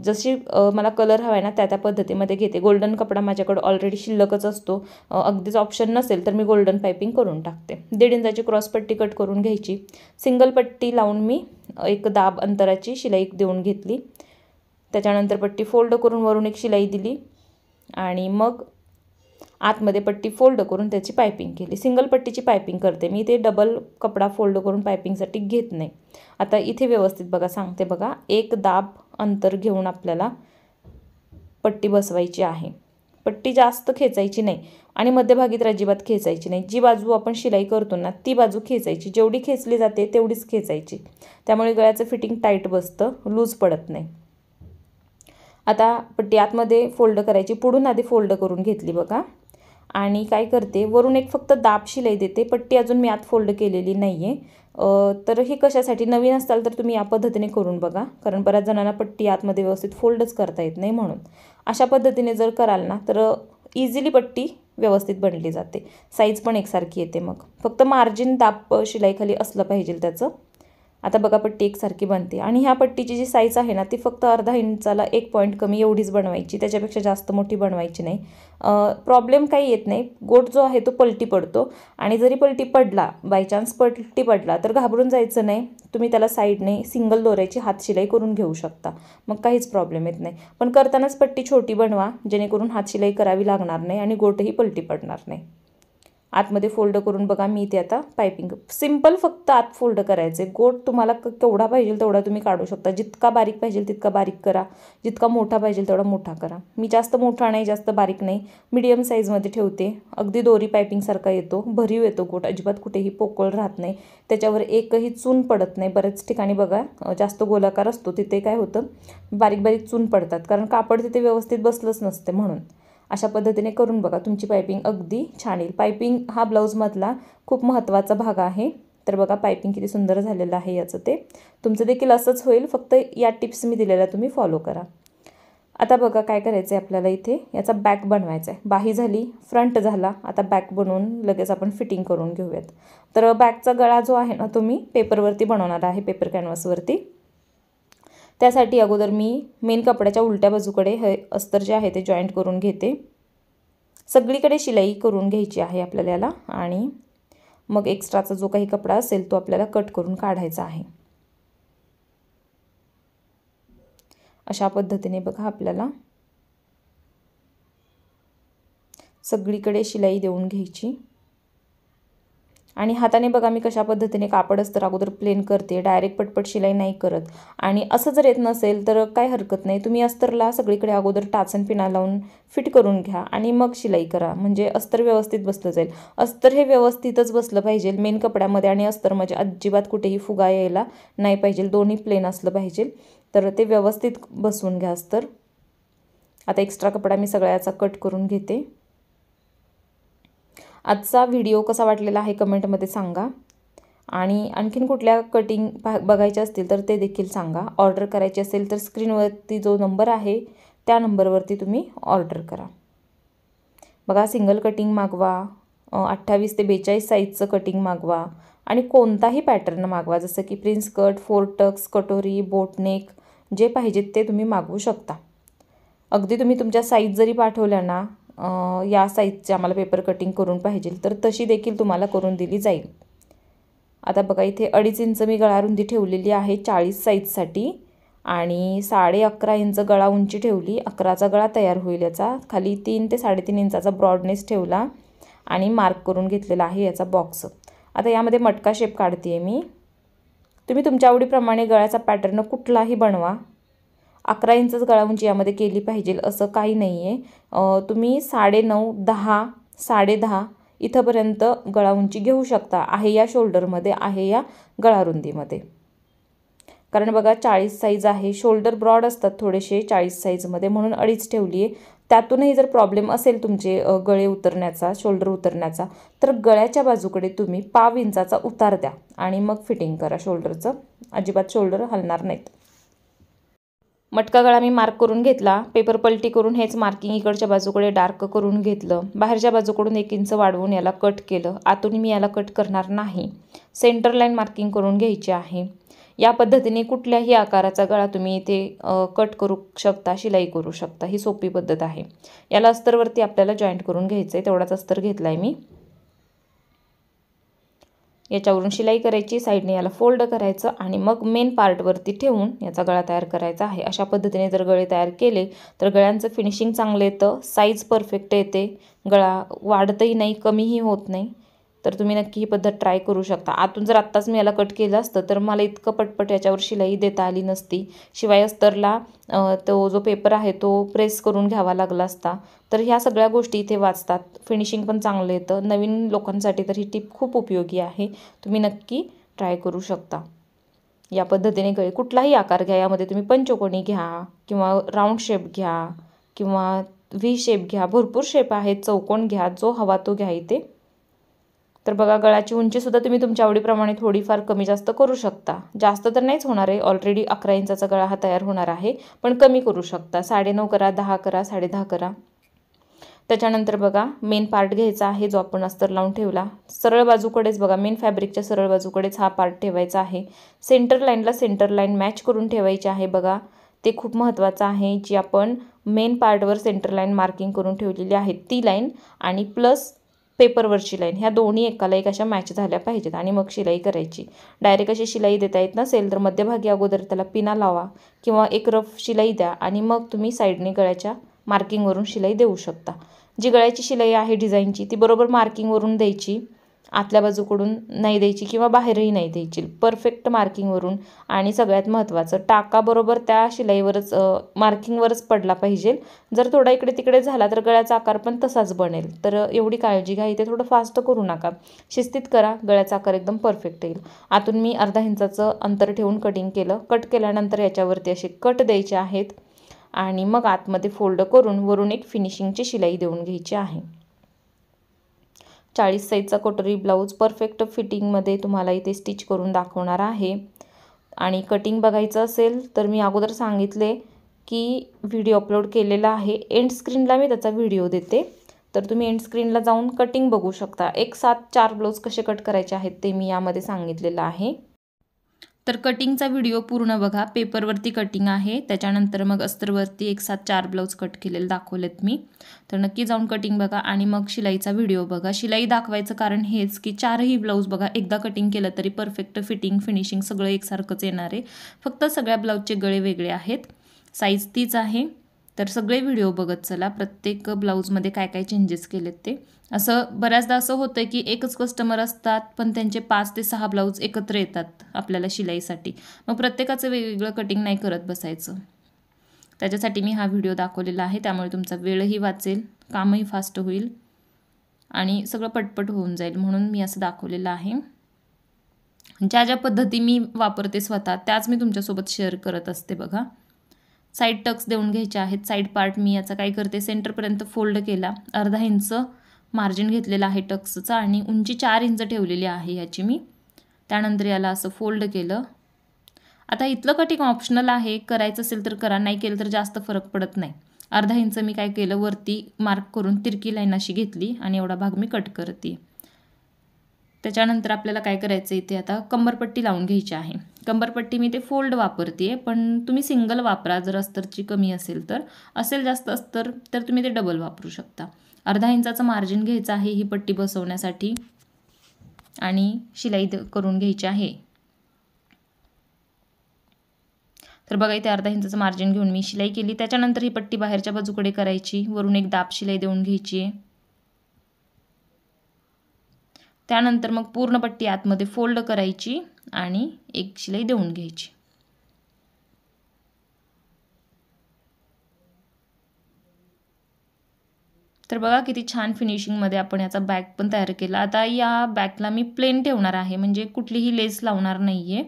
जशी मला कलर हवा आहे ना त्या पद्धतीमध्ये घेते. गोल्डन कपडा माझ्याकडे ऑलरेडी शिल्लकच असतो, अगदीच ऑप्शन नसेल तर मी गोल्डन पायपिंग करून टाकते. 1.5 इंचाची क्रॉसपट्टी कट करून घ्यायची. सिंगल पट्टी लावून मी एक दाब अंतराची शिलाई देऊन घेतली. त्याच्यानंतर पट्टी फोल्ड करून वरून एक शिलाई दिली आणि मग आतमध्ये पट्टी फोल्ड करून त्याची पायपिंग केली. सिंगल पट्टीची पायपिंग करते मी, ते डबल कपडा फोल्ड करून पायपिंगसाठी घेत नाही. आता इथे व्यवस्थित बघा, सांगते बघा, एक दाब अंतर घेऊन आपल्याला पट्टी बसवायची आहे. पट्टी जास्त खेचायची नाही आणि मध्यभागी तर अजिबात खेचायची नाही. जी बाजू आपण शिलाई करतो ना ती बाजू खेचायची, जेवढी खेचली जाते तेवढीच खेचायची, त्यामुळे गळ्याचं फिटिंग टाईट बसतं, लूज पडत नाही. आता पट्टी आतमध्ये फोल्ड करायची, पुढून आधी फोल्ड करून घेतली बघा, आणि काय करते वरून एक फक्त दाब शिलाई देते. पट्टी अजून मी आत फोल्ड केलेली नाही आहे. तर हे कशासाठी, नवीन असाल तर तुम्ही या पद्धतीने करून बघा, कारण बऱ्याच जणांना पट्टी आतमध्ये व्यवस्थित फोल्डच करता येत नाही. म्हणून अशा पद्धतीने जर कराल ना तर इझिली पट्टी व्यवस्थित बनली जाते, साईज पण एकसारखी येते. मग फक्त मार्जिन दाब शिलाईखाली असलं पाहिजे त्याचं. आता बघा पट्टी एकसारखी बनते आणि ह्या पट्टीची जी साईज आहे ना ती फक्त अर्धा इंचाला 1 पॉईंट कमी एवढीच बनवायची, त्याच्यापेक्षा जास्त मोठी बनवायची नाही. प्रॉब्लेम काही येत नाही. गोट जो आहे तो पलटी पडतो आणि जरी पलटी पडला, बाय चान्स पलटी पडला तर घाबरून जायचं नाही. तुम्ही त्याला साईडने सिंगल दोऱ्याची हातशिलाई करून घेऊ शकता, मग काहीच प्रॉब्लेम येत नाही. पण करतानाच पट्टी छोटी बनवा, जेणेकरून हातशिलाई करावी लागणार नाही आणि गोटही पलटी पडणार नाही. आतमध्ये फोल्ड करून बघा मी इथे आता पायपिंग सिंपल फक्त आत फोल्ड करायचे. गोट तुम्हाला केवढा पाहिजे तेवढा तुम्ही काढू शकता, जितका बारीक पाहिजे तितका बारीक करा, जितका मोठा पाहिजे तेवढा मोठा करा. मी जास्त मोठा नाही जास्त बारीक नाही, मीडियम साईजमध्ये ठेवते. अगदी दोरी पायपिंगसारखा येतो, भरीव येतो गोट, अजिबात कुठेही पोकळ राहत नाही, त्याच्यावर एकही चून पडत नाही. बऱ्याच ठिकाणी बघा जास्त गोलाकार असतो तिथे काय होतं, बारीक बारीक चून पडतात, कारण कापड तिथे व्यवस्थित बसलंच नसते. म्हणून अशा पद्धतीने करून बघा, तुमची पायपिंग अगदी छान येईल. पायपिंग हा ब्लाऊजमधला खूप महत्त्वाचा भाग आहे. तर बघा पायपिंग किती सुंदर झालेलं आहे याचं, ते तुमचं देखील असंच होईल, फक्त या टिप्स मी दिलेल्या तुम्ही फॉलो करा. आता बघा काय करायचं आहे आपल्याला, इथे याचा बॅक बनवायचा आहे. बाही झाली, फ्रंट झाला, आता बॅक बनवून लगेच आपण फिटिंग करून घेऊयात. तर बॅकचा गळा जो आहे ना तो मी पेपरवरती बनवणार आहे, पेपर कॅनव्हासवरती. त्यासाठी अगोदर मी मेन कपड्याच्या उलट्या बाजूकडे हे अस्तर जे आहे ते जॉईंट करून घेते. सगळीकडे शिलाई करून घ्यायची आहे आपल्याला याला, आणि मग एक्स्ट्राचा जो काही कपडा असेल तो आपल्याला कट करून काढायचा आहे. अशा पद्धतीने बघा आपल्याला सगळीकडे शिलाई देऊन घ्यायची आणि हाताने बघा मी कशा पद्धतीने कापड अस्तर अगोदर प्लेन करते, डायरेक्ट पटपट शिलाई नाही करत. आणि असं जर येत नसेल तर काय हरकत नाही, तुम्ही अस्तरला सगळीकडे अगोदर टाचन पिना लावून फिट करून घ्या आणि मग शिलाई करा, म्हणजे अस्तर व्यवस्थित बसलं जाईल. अस्तर हे व्यवस्थितच बसलं पाहिजे मेन कपड्यामध्ये आणि अस्तर म्हणजे अजिबात कुठेही फुगा यायला नाही पाहिजे, दोन्ही प्लेन असलं पाहिजे. तर ते व्यवस्थित बसवून घ्या अस्तर. आता एक्स्ट्रा कपडा मी सगळ्याचा कट करून घेते. आजचा व्हिडिओ कसा वाटलेला आहे कमेंटमध्ये सांगा. आणि आणखीन कुठल्या कटिंग बघायच्या असतील तर ते देखील सांगा. ऑर्डर करायची असेल तर स्क्रीनवरती जो नंबर आहे त्या नंबरवरती तुम्ही ऑर्डर करा. बघा सिंगल कटिंग मागवा, 28 ते 42 साईजचं कटिंग मागवा आणि कोणताही पॅटर्न मागवा, जसं की प्रिन्स कट, 4 टक्स, कटोरी, बोटनेक, जे पाहिजेत ते तुम्ही मागवू शकता. अगदी तुम्ही तुमच्या साईज जरी पाठवल्या ना, या साईजचे आम्हाला पेपर कटिंग करून पाहिजे तर तशी देखील तुम्हाला करून दिली जाईल. आता बघा इथे 2.5 इंच मी गळा रुंदी ठेवलेली आहे 40 साईजसाठी आणि 11.5 इंच गळा उंची ठेवली. 11चा गळा तयार होईल याचा. खाली 3 ते 3.5 इंचाचा ब्रॉडनेस ठेवला आणि मार्क करून घेतलेला आहे याचा बॉक्स. आता यामध्ये मटका शेप काढते मी. तुम्ही तुमच्या आवडीप्रमाणे गळ्याचा पॅटर्न कुठलाही बनवा. 11 इंचच गळा उंची यामध्ये केली पाहिजे असं काही नाही आहे. तुम्ही 9.5, 10, 10.5 इथंपर्यंत गळा उंची घेऊ शकता. आहे या शोल्डरमध्ये, आहे या गळा रुंदीमध्ये. कारण बघा 40 साईज आहे, शोल्डर ब्रॉड असतात थोडेसे 40 साईजमध्ये, म्हणून 2.5 ठेवली आहे. त्यातूनही जर प्रॉब्लेम असेल तुमचे गळे उतरण्याचा, शोल्डर उतरण्याचा, तर गळ्याच्या बाजूकडे तुम्ही 1/2 इंचाचा उतार द्या आणि मग फिटिंग करा शोल्डरचं. अजिबात शोल्डर हलणार नाहीत. मटका गळा मी मार्क करून घेतला. पेपर पलटी करून हेच मार्किंग इकडच्या बाजूकडे डार्क करून घेतलं. बाहेरच्या बाजूकडून 1 इंच वाढवून याला कट केलं. आतून मी याला कट करणार नाही. सेंटर लाईन मार्किंग करून घ्यायची आहे. या पद्धतीने कुठल्याही आकाराचा गळा तुम्ही इथे कट करू शकता, शिलाई करू शकता. ही सोपी पद्धत आहे. याला अस्तरवरती आपल्याला जॉईंट करून घ्यायचं आहे. तेवढाच अस्तर घेतला आहे मी. याच्यावरून शिलाई करायची, साईडने याला फोल्ड करायचं आणि मग मेन पार्टवरती ठेवून याचा गळा तयार करायचा आहे. अशा पद्धतीने जर गळे तयार केले तर गळ्यांचं फिनिशिंग चांगलं येतं, साईज परफेक्ट येते, गळा वाढतही नाही, कमीही होत नाही. तर तुम्ही नक्की ही पद्धत ट्राय करू शकता. आतून जर आत्ताच मी याला कट केलं असतं तर मला इतकं पटपट याच्यावर शिलाई देता आली नसती. शिवाय अस्तरला तो जो पेपर आहे तो प्रेस करून घ्यावा लागला असता. तर ह्या सगळ्या गोष्टी इथे वाचतात. फिनिशिंग पण चांगलं येतं. नवीन लोकांसाठी तर ही टिप खूप उपयोगी आहे. तुम्ही नक्की ट्राय करू शकता. या पद्धतीने गळे कुठलाही आकार घ्या. यामध्ये तुम्ही पंचकोनी घ्या किंवा राऊंड शेप घ्या किंवा व्ही शेप घ्या. भरपूर शेप आहेत. चौकोन घ्या, जो हवा तो घ्या इथे. तर बघा गळ्याची उंचीसुद्धा तुम्ही तुमच्या आवडीप्रमाणे थोडीफार कमी जास्त करू शकता. जास्त तर नाहीच होणार आहे, ऑलरेडी 11 इंचाचा गळा हा तयार होणार आहे, पण कमी करू शकता. 9.5 करा, 10 करा, 10.5 करा. त्याच्यानंतर बघा मेन पार्ट घ्यायचा आहे जो आपण अस्तर लावून ठेवला. सरळ बाजूकडेच बघा, मेन फॅब्रिकच्या सरळ बाजूकडेच हा पार्ट ठेवायचा आहे. सेंटर लाईनला सेंटर लाईन मॅच करून ठेवायची आहे. बघा ते खूप महत्त्वाचं आहे. जी आपण मेन पार्टवर सेंटर लाईन मार्किंग करून ठेवलेली आहे ती लाईन आणि प्लस पेपरवरची लाईन, ह्या दोन्ही एकाला एक अशा मॅच झाल्या पाहिजेत आणि मग शिलाई करायची. डायरेक्ट अशी शिलाई देता येत नसेल तर मध्यभागी अगोदर त्याला पिना लावा किंवा एक रफ शिलाई द्या आणि मग तुम्ही साईडने गळ्याच्या मार्किंगवरून शिलाई देऊ शकता. जी गळ्याची शिलाई आहे डिझाईनची ती बरोबर मार्किंगवरून द्यायची, आतल्या बाजूकडून नाही द्यायची किंवा बाहेरही नाही द्यायची, परफेक्ट मार्किंगवरून. आणि सगळ्यात महत्त्वाचं, टाका बरोबर त्या शिलाईवरच मार्किंगवरच पडला पाहिजे. जर थोडा इकडे तिकडे झाला तर गळ्याचा आकार पण तसाच बनेल. तर एवढी काळजी घ्या. इथे थोडं फास्ट करू नका, शिस्तीत करा, गळ्याचा आकार एकदम परफेक्ट येईल. आतून मी अर्धा इंचाचं अंतर ठेवून कटिंग केलं. कट केल्यानंतर याच्यावरती असे कट द्यायचे आहेत आणि मग आतमध्ये फोल्ड करून वरून एक फिनिशिंगची शिलाई देऊन घ्यायची आहे. 40 साईजचा कटोरी ब्लाऊज परफेक्ट फिटिंगमध्ये तुम्हाला इथे स्टिच करून दाखवणार आहे. आणि कटिंग बघायचं असेल तर मी अगोदर सांगितले की व्हिडिओ अपलोड केलेला आहे. एंड स्क्रीनला मी त्याचा व्हिडिओ देते, तर तुम्ही एंड स्क्रीनला जाऊन कटिंग बघू शकता. 1/7 ब्लाऊज कसे कट करायचे आहेत ते मी यामध्ये सांगितलेलं आहे. तर कटिंगचा व्हिडिओ पूर्ण बघा. पेपरवरती कटिंग आहे, त्याच्यानंतर मग अस्तरवरती 1/7 ब्लाऊज कट केलेले दाखवलेत मी. तर नक्की जाऊन कटिंग बघा आणि मग शिलाईचा व्हिडिओ बघा. शिलाई दाखवायचं कारण हेच की 4ही ब्लाऊज बघा एकदा कटिंग केलं तरी परफेक्ट फिटिंग फिनिशिंग सगळं एकसारखंच येणार आहे. फक्त सगळ्या ब्लाऊजचे गळे वेगळे आहेत. साईज तीच आहे. तर सगळे व्हिडिओ बघत चला, प्रत्येक ब्लाऊजमध्ये काय काय चेंजेस केलेत ते. असं बऱ्याचदा असं होतं की एकच कस्टमर असतात पण त्यांचे 5 ते 6 ब्लाऊज एकत्र येतात आपल्याला शिलाईसाठी. मग प्रत्येकाचं वेगवेगळं कटिंग नाही करत बसायचं. त्याच्यासाठी मी हा व्हिडिओ दाखवलेला आहे. त्यामुळे तुमचा वेळही वाचेल, कामही फास्ट होईल आणि सगळं पटपट होऊन जाईल, म्हणून मी असं दाखवलेलं आहे. ज्या ज्या पद्धती मी वापरते स्वतः त्याच मी तुमच्यासोबत शेअर करत असते. बघा, साईड टक्स देऊन घ्यायचे आहेत. साईड पार्ट मी याचा काय करते, सेंटरपर्यंत फोल्ड केला, अर्धा इंच मार्जिन घेतलेलं आहे टक्सचा आणि उंची 4 इंच ठेवलेली आहे याची मी. त्यानंतर याला असं फोल्ड केलं. आता इथलं कटिंग ऑप्शनल आहे, करायचं असेल तर करा, नाही केलं तर जास्त फरक पडत नाही. अर्धा इंच मी काय केलं, वरती मार्क करून तिरकी लाईन अशी घेतली आणि एवढा भाग मी कट करते. त्याच्यानंतर आपल्याला काय करायचं, इथे आता कंबरपट्टी लावून घ्यायची आहे. कंबरपट्टी मी ते फोल्ड वापरते, पण तुम्ही सिंगल वापरा जर अस्तरची कमी असेल तर. असेल जास्त अस्तर तर तुम्ही ते डबल वापरू शकता. अर्धा इंचाचं मार्जिन घ्यायचं आहे ही पट्टी बसवण्यासाठी आणि शिलाई करून घ्यायची आहे. तर बघा, इथे अर्धा इंचाचं मार्जिन घेऊन मी शिलाई केली. त्याच्यानंतर ही पट्टी बाहेरच्या बाजूकडे करायची, वरून एक दाब शिलाई देऊन घ्यायची आहे. त्यानंतर मग पूर्ण पट्टी आतमध्ये फोल्ड करायची आणि एक शिलाई देऊन घ्यायची. तर बघा किती छान फिनिशिंगमध्ये आपण याचा बॅग पण तयार केला. आता या बॅगला मी प्लेन ठेवणार आहे, म्हणजे कुठलीही लेस लावणार नाही आहे,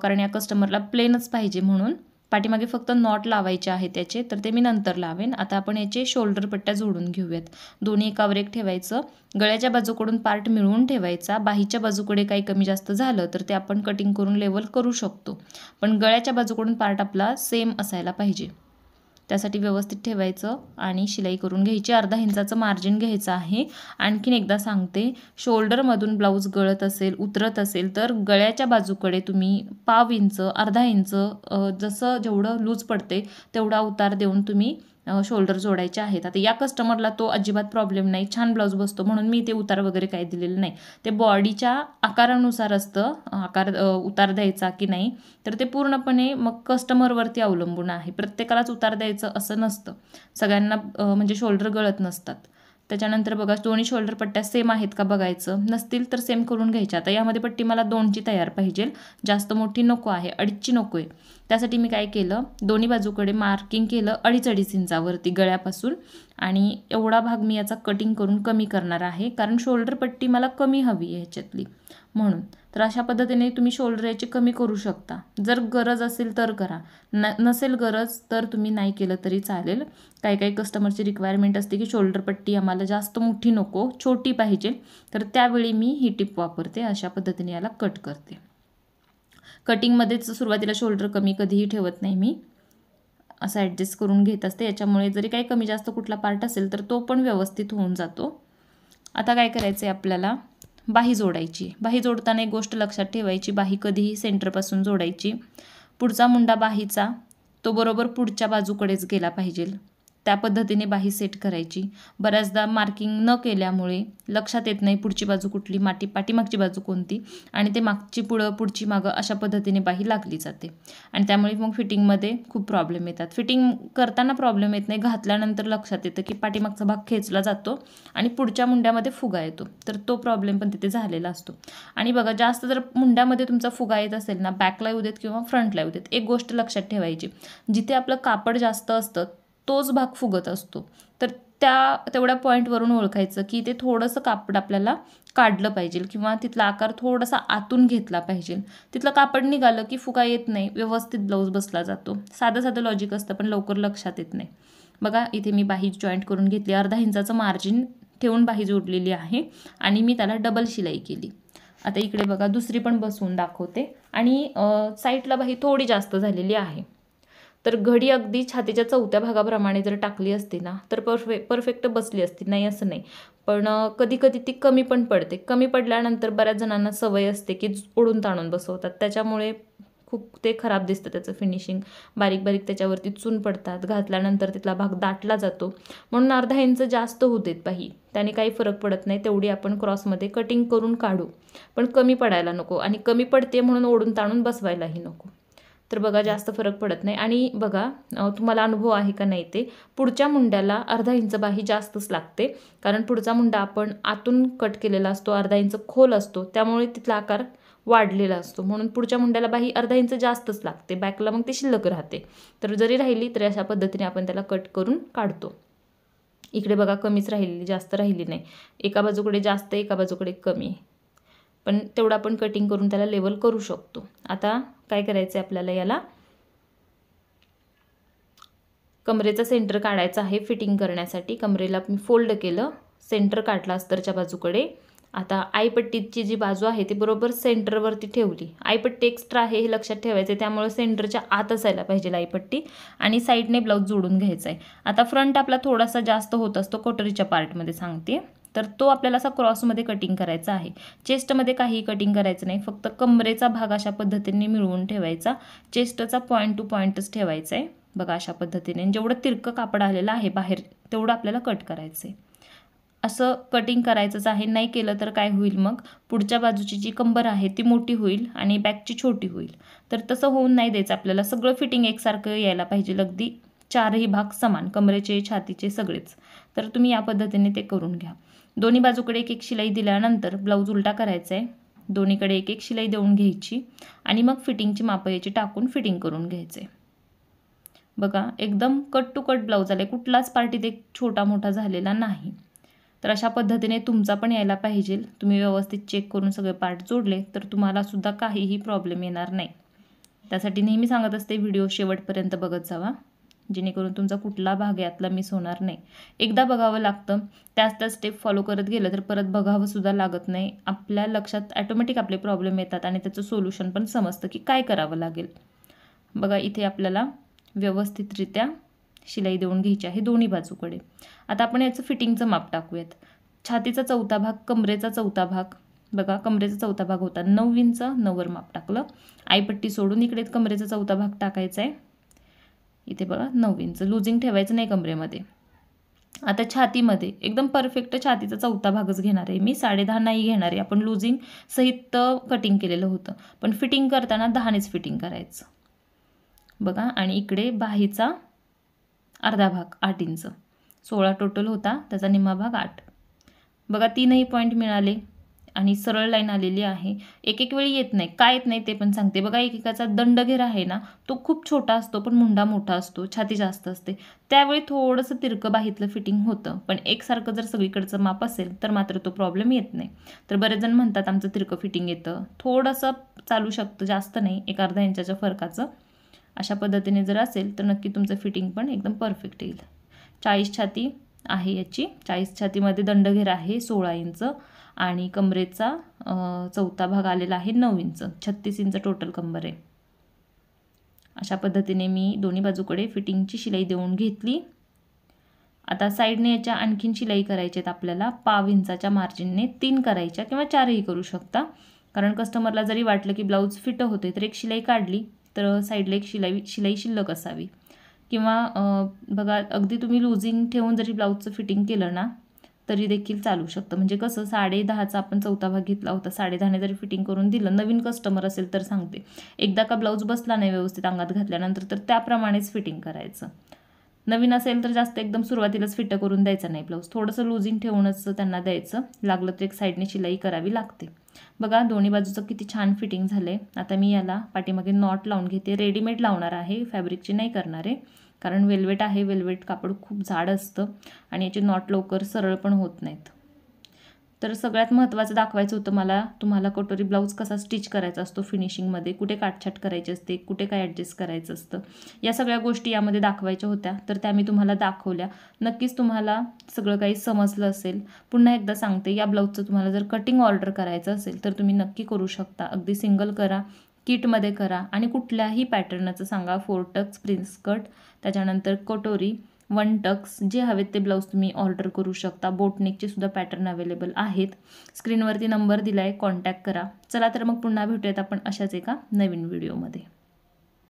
कारण या कस्टमरला प्लेनच पाहिजे म्हणून. पाठीमागे फक्त नॉट लावायचे आहे त्याचे, तर ते मी नंतर लावेन. आता आपण याचे शोल्डर पट्ट्या जोडून घेऊयात. दोन्ही एकावर एक ठेवायचं. गळ्याच्या बाजूकडून पार्ट मिळवून ठेवायचा. बाहीच्या बाजूकडे काही कमी जास्त झालं तर ते आपण कटिंग करून लेवल करू शकतो, पण गळ्याच्या बाजूकडून पार्ट आपला सेम असायला पाहिजे. त्यासाठी व्यवस्थित ठेवायचं आणि शिलाई करून घ्यायची. अर्धा इंचाचं मार्जिन घ्यायचं आहे. आणखीन एकदा सांगते, शोल्डरमधून ब्लाऊज गळत असेल, उतरत असेल तर गळ्याच्या बाजूकडे तुम्ही पाव इंच, अर्धा इंच, जसं जेवढं लूज पडते तेवढा उतार देऊन तुम्ही शोल्डर जोडायचे आहेत. आता या कस्टमरला तो अजिबात प्रॉब्लेम नाही, छान ब्लाऊज बसतो, म्हणून मी ते उतार वगैरे काही दिलेलं नाही. ते बॉडीच्या आकारानुसार असतं, उतार द्यायचा की नाही, तर ते पूर्णपणे मग कस्टमरवरती अवलंबून आहे. प्रत्येकालाच उतार द्यायचं असं नसतं, सगळ्यांना म्हणजे शोल्डर गळत नसतात. त्याच्यानंतर बघा, दोन्ही शोल्डर पट्ट्या सेम आहेत का बघायचं, नसतील तर सेम करून घ्यायच्या. आता यामध्ये पट्टी मला 2ची तयार पाहिजे, जास्त मोठी नको आहे, 2.5ची नको आहे. त्यासाठी मी काय केलं, दोन्ही बाजूकडे मार्किंग केलं 2.5 इंचावरती गळ्यापासून, आणि एवढा भाग मी याचा कटिंग करून कमी करणार आहे, कारण शोल्डर पट्टी मला कमी हवी आहे ह्याच्यातली म्हणून. तर अशा पद्धतीने तुम्ही शोल्डर याची कमी करू शकता, जर गरज असेल तर करा, नसेल गरज तर तुम्ही नाही केलं तरी चालेल. काही काही कस्टमरची रिक्वायरमेंट असते की शोल्डर पट्टी आम्हाला जास्त मोठी नको, छोटी पाहिजे, तर त्यावेळी मी ही टिप वापरते. अशा पद्धतीने याला कट करते. कटिंगमध्येच सुरुवातीला शोल्डर कमी कधीही ठेवत नाही मी, असं ॲडजस्ट करून घेत असते. याच्यामुळे जरी काही कमी जास्त कुठला पार्ट असेल तर तो पण व्यवस्थित होऊन जातो. आता काय करायचं आहे, आपल्याला बाही जोडायची. बाही जोडताना एक गोष्ट लक्षात ठेवायची, बाही कधीही सेंटरपासून जोडायची. पुढचा मुंडा बाहीचा तो बरोबर पुढच्या बाजूकडेच गेला पाहिजे, त्या पद्धतीने बाही सेट करायची. बऱ्याचदा मार्किंग न केल्यामुळे लक्षात येत नाही पुढची बाजू कुठली, पाठीमागची बाजू कोणती, आणि ते मागची पुढं, पुढची मागं अशा पद्धतीने बाही लागली जाते, आणि त्यामुळे मग फिटिंगमध्ये खूप प्रॉब्लेम येतात. फिटिंग करताना प्रॉब्लेम येत नाही, घातल्यानंतर लक्षात येतं की पाठीमागचा भाग खेचला जातो आणि पुढच्या मुंड्यामध्ये फुगा येतो, तर तो प्रॉब्लेम पण तिथे झालेला असतो. आणि बघा, जास्त जर मुंड्यामध्ये तुमचा फुगा येत असेल ना, बॅकला येऊ देत किंवा फ्रंटला येऊ देत, एक गोष्ट लक्षात ठेवायची, जिथे आपलं कापड जास्त असतं तोच भाग फुगत असतो, तर तेवढ्या पॉईंटवरून ओळखायचं की ते थोडंसं कापड आपल्याला काढलं पाहिजे किंवा तिथला आकार थोडासा आतून घेतला पाहिजे. तिथलं कापड निघालं की फुगा येत नाही, व्यवस्थित ब्लाऊज बसला जातो. साधं साधं लॉजिक असतं पण लवकर लक्षात येत नाही. बघा, इथे मी बाही जॉईंट करून घेतली, अर्धा इंचाचं मार्जिन ठेवून बाही जोडलेली आहे आणि मी त्याला डबल शिलाई केली. आता इकडे बघा, दुसरी पण बसवून दाखवते, आणि साईडला बाही थोडी जास्त झालेली आहे, तर घडी अगदी छातीच्या 4थ्या भागाप्रमाणे जर टाकली असती ना तर परफेक्ट बसली असती, नाही असं नाही, पण कधी कधी ती कमी पण पडते. कमी पडल्यानंतर बऱ्याच जणांना सवय असते की ओढून ताणून बसवतात, त्याच्यामुळे खूप ते खराब दिसतं त्याचं फिनिशिंग. बारीक बारीक त्याच्यावरती चून पडतात, घातल्यानंतर तिथला भाग दाटला जातो. म्हणून अर्धा इंच जास्त होतेत बाही, त्याने काही फरक पडत नाही, तेवढी आपण क्रॉसमध्ये कटिंग करून काढू, पण कमी पडायला नको, आणि कमी पडते म्हणून ओढून ताणून बसवायलाही नको. तर बघा जास्त फरक पडत नाही. आणि बघा तुम्हाला अनुभव आहे का नाही ते, पुढच्या मुंड्याला अर्धा इंच बाही जास्तच लागते, कारण पुढचा मुंडा आपण आतून कट केलेला असतो, अर्धा इंच खोल असतो, त्यामुळे तिथला आकार वाढलेला असतो, म्हणून पुढच्या मुंड्याला बाही अर्धा इंच जास्तच लागते, बॅकला मग ती शिल्लक राहते. तर जरी राहिली तरी अशा पद्धतीने आपण त्याला कट करून काढतो. इकडे बघा कमीच राहिली, जास्त राहिली नाही, एका बाजूकडे जास्त एका बाजूकडे कमी, पण तेवढं आपण कटिंग करून त्याला लेवल करू शकतो. आता काय करायचं आहे आपल्याला, याला कमरेचा सेंटर काढायचा आहे फिटिंग करण्यासाठी. कमरेला मी फोल्ड केलं, सेंटर काढला अस्तरच्या बाजूकडे. आता आईपट्टीची जी बाजू आहे ती बरोबर सेंटरवरती ठेवली. आईपट्टी एक्स्ट्रा आहे हे लक्षात ठेवायचं आहे, त्यामुळे सेंटरच्या आत असायला पाहिजे आईपट्टी, आणि साईडने ब्लाऊज जोडून घ्यायचा आहे. आता फ्रंट आपला थोडासा जास्त होत असतो कटोरीच्या पार्टमध्ये सांगते, तर तो आपल्याला असा क्रॉसमध्ये कटिंग करायचा आहे. चेस्टमध्ये काही कटिंग करायचं नाही, फक्त कमरेचा भाग अशा पद्धतीने मिळवून ठेवायचा, चेस्टचा पॉईंट टू पॉईंटच ठेवायचा आहे. बघा अशा पद्धतीने जेवढं तिरकं कापड आलेलं आहे बाहेर तेवढं आपल्याला कट करायचं आहे. असं कटिंग करायचंच आहे, नाही केलं तर काय होईल, मग पुढच्या बाजूची जी कंबर आहे ती मोठी होईल आणि बॅकची छोटी होईल. तर तसं होऊन नाही द्यायचं आपल्याला, सगळं फिटिंग एकसारखं यायला पाहिजे, अगदी चारही भाग समान, कमरेचे छातीचे सगळेच. तर तुम्ही या पद्धतीने ते करून घ्या. दोन्ही बाजूकडे एक एक शिलाई दिल्यानंतर ब्लाऊज उलटा करायचा आहे, दोन्हीकडे एक एक शिलाई देऊन घ्यायची आणि मग फिटिंगची मापं याची टाकून फिटिंग करून घ्यायचे. बघा एकदम कट टू कट ब्लाऊज आले, कुठलाच पार्टीत एक छोटा मोठा झालेला नाही. तर अशा पद्धतीने तुमचा पण यायला पाहिजे. तुम्ही व्यवस्थित चेक करून सगळे पार्ट जोडले तर तुम्हाला सुद्धा काहीही प्रॉब्लेम येणार नाही. त्यासाठी नेहमी सांगत असते व्हिडिओ शेवटपर्यंत बघत जावा, जेणेकरून तुमचा कुठला भाग यातला मिस होणार नाही. एकदा बघावं लागतं, त्याच स्टेप फॉलो करत गेलं तर परत बघावं सुद्धा लागत नाही. आपल्या लक्षात ॲटोमॅटिक आपले प्रॉब्लेम येतात आणि त्याचं सोल्युशन पण समजतं की काय करावं लागेल. बघा इथे आपल्याला व्यवस्थितरित्या शिलाई देऊन घ्यायची आहे दोन्ही बाजूकडे. आता आपण याचं फिटिंगचं माप टाकूयात. छातीचा चौथा भाग, कमरेचा चौथा भाग, बघा कमरेचा चौथा भाग होता 9 इंच, 9वर माप टाकलं. आईपट्टी सोडून इकडे कमरेचा चौथा भाग टाकायचा आहे. इथे बघा 9 इंच, लुजिंग ठेवायचं नाही कमरेमध्ये. आता छातीमध्ये एकदम परफेक्ट छातीचा चौथा भागच घेणार आहे मी, 10.5 नाही घेणार आहे. आपण लुजिंग सहित कटिंग केलेलं होतं, पण फिटिंग करताना 10नेच फिटिंग करायचं. बघा आणि इकडे बाहीचा अर्धा भाग 8 इंच, 16 टोटल होता, त्याचा निम्मा भाग 8. बघा 3ही पॉईंट मिळाले आणि सरळ लाईन आलेली आहे. एक एक वेळी येत नाही, काय येत नाही ते पण सांगते. बघा एकेकाचा दंडघेर आहे ना, तो खूप छोटा असतो पण मुंडा मोठा असतो, छाती जास्त असते, त्यावेळी थोडंसं तिरकं बाहीतलं फिटिंग होतं. पण एकसारखं जर सगळीकडचं माप असेल तर मात्र तो प्रॉब्लेम येत नाही. तर बरेच जण म्हणतात आमचं तिरकं फिटिंग येतं, थोडंसं चालू शकतं, जास्त नाही, 1-अर्धा इंचाच्या फरकाचं. अशा पद्धतीने जर असेल तर नक्की तुमचं फिटिंग पण एकदम परफेक्ट येईल. 40 छाती आहे याची, 40 छातीमध्ये दंडघेर आहे 16 इंच आणि कमरेचा चौथा भाग आलेला आहे 9 इंच, 36 इंच टोटल कंबर आहे. अशा पद्धतीने मी दोन्ही बाजूकडे फिटिंगची शिलाई देऊन घेतली. आता साईडने याच्या आणखीन शिलाई करायची आहेत आपल्याला, 1/2 इंचाच्या मार्जिनने 3 करायच्या किंवा 4ही करू शकता. कारण कस्टमरला जरी वाटलं की ब्लाऊज फिट होते तर एक शिलाई काढली तर साईडला एक शिलाई शिल्लक असावी. किंवा बघा अगदी तुम्ही लुजिंग ठेवून जरी ब्लाऊजचं फिटिंग केलं ना तरी देखील चालू शकतं. म्हणजे कसं 10.5चा आपण चौथा भाग घेतला होता, 10.5ने जरी फिटिंग करून दिलं, नवीन कस्टमर असेल तर सांगते, एकदा का ब्लाऊज बसला नाही व्यवस्थित अंगात घातल्यानंतर तर त्याप्रमाणेच फिटिंग करायचं. नवीन असेल तर जास्त एकदम सुरुवातीलाच फिट करून द्यायचं नाही ब्लाऊज, थोडंसं लुजिंग ठेवूनच त्यांना द्यायचं. लागलं तर एक साईडने शिलाई करावी लागते. बघा दोन्ही बाजूचं किती छान फिटिंग झालं आहे. आता मी याला पाठीमागे नॉट लावून घेते, रेडीमेड लावणार आहे, फॅब्रिकची नाही करणार आहे, कारण वेल्वेट आहे, वेल्वेट कापड खूप जाड असतं आणि याचे नॉट लवकर सरळ पण होत नाहीत. तर सगळ्यात महत्त्वाचं दाखवायचं होतं मला तुम्हाला कटोरी ब्लाऊज कसा स्टिच करायचा असतो फिनिशिंगमध्ये, कुठे काटछाट करायची असते, कुठे काय ॲडजस्ट करायचं असतं, या सगळ्या गोष्टी यामध्ये दाखवायच्या होत्या. तर त्या मी तुम्हाला दाखवल्या. नक्कीच तुम्हाला सगळं काही समजलं असेल. पुन्हा एकदा सांगते, या ब्लाऊजचं तुम्हाला जर कटिंग ऑर्डर करायचं असेल तर तुम्ही नक्की करू शकता. अगदी सिंगल करा, किटमध्ये करा आणि कुठल्याही पॅटर्नचं सांगा, 4 टक्स, प्रिन्स कट, त्याच्यानंतर कटोरी, 1 टक्स, जे हवेत ते ब्लाऊज तुम्ही ऑर्डर करू शकता. बोटनेकचे सुद्धा पॅटर्न अवेलेबल आहेत. स्क्रीनवरती नंबर दिला आहे, कॉन्टॅक्ट करा. चला तर मग पुन्हा भेटूयात आपण अशाच एका नवीन व्हिडिओमध्ये.